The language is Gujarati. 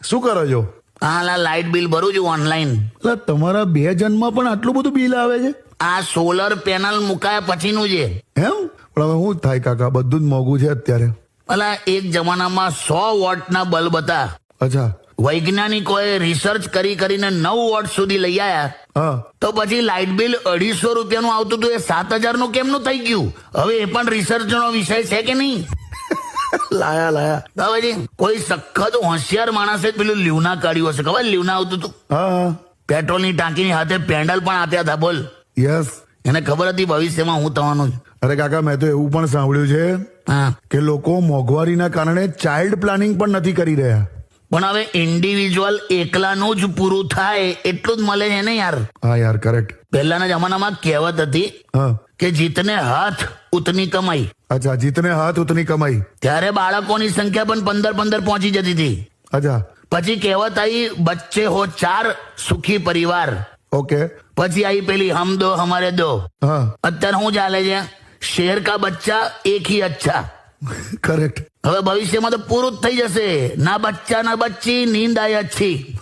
શું કરો છો? હા, લાઇટ બિલ ભરું છું ઓનલાઈન. એટલે તમારા 2 જણમાં પણ આટલું બધું બિલ આવે છે? આ સોલર પેનલ મુકાયા પછીનું છે. એમ? પણ હવે શું થાય કાકા, બધું જ મોંઘું છે અત્યારે. અલા, એક જમાનામાં 100 વોટના બલ્બ હતા. અચ્છા. વૈજ્ઞાનિકોએ રિસર્ચ કરીને 9 વોટ સુધી લઈ આવ્યા. હા. તો પછી લાઇટ બિલ 250 રૂપિયાનું આવતું હતું, એ 7,000 નું કેમનું થઈ ગયું? હવે એ પણ રિસર્ચનો વિષય છે કે નહીં? લાયા. તો પછી કોઈ સખત હોશિયાર માણસે પેલું લ્યુના કાઢ્યું હશે. ખબર લ્યુના આવતું હતું? હા. પેટ્રોલની ટાંકીની હાથે પેન્ડલ પણ આપ્યા હતા. બોલ. યસ. એને ખબર હતી ભવિષ્યમાં હું થવાનું છે. અરે કાકા, મેં તો એવું પણ સાંભળ્યું છે હા, કે લોકો મોંઘવારીના કારણે ચાઇલ્ડ પ્લાનિંગ પણ નથી કરી રહ્યા. પણ હવે ઇન્ડિવિજ્યુઅલ એકલાનું જ પૂરું થાય એટલું જ મળે છે ને યાર. હા યાર, કરેક્ટ. પહેલાના જમાનામાં કહેવત હતી હા. કે જીતને હાથ ઉતની કમાઈ. અચ્છા, જીતને હાથ ઉતની કમાઈ. ત્યારે બાળકોની સંખ્યા પણ 15 પહોંચી જતી હતી. અચ્છા. પછી કહેવત આવી, બચ્ચે હો 4 સુખી પરિવાર. ઓકે. પછી આવી પેલી હમ દો હમારે દો. હા. અત્યારે શું ચાલે છે? શેર કા બચ્ચા એક ही अच्छा. કરેક્ટ. હવે ભવિષ્યમાં તો પૂરું જ થઈ જશે. ના બચ્ચા ના બચ્ચી, નીંદ આય અચ્છી.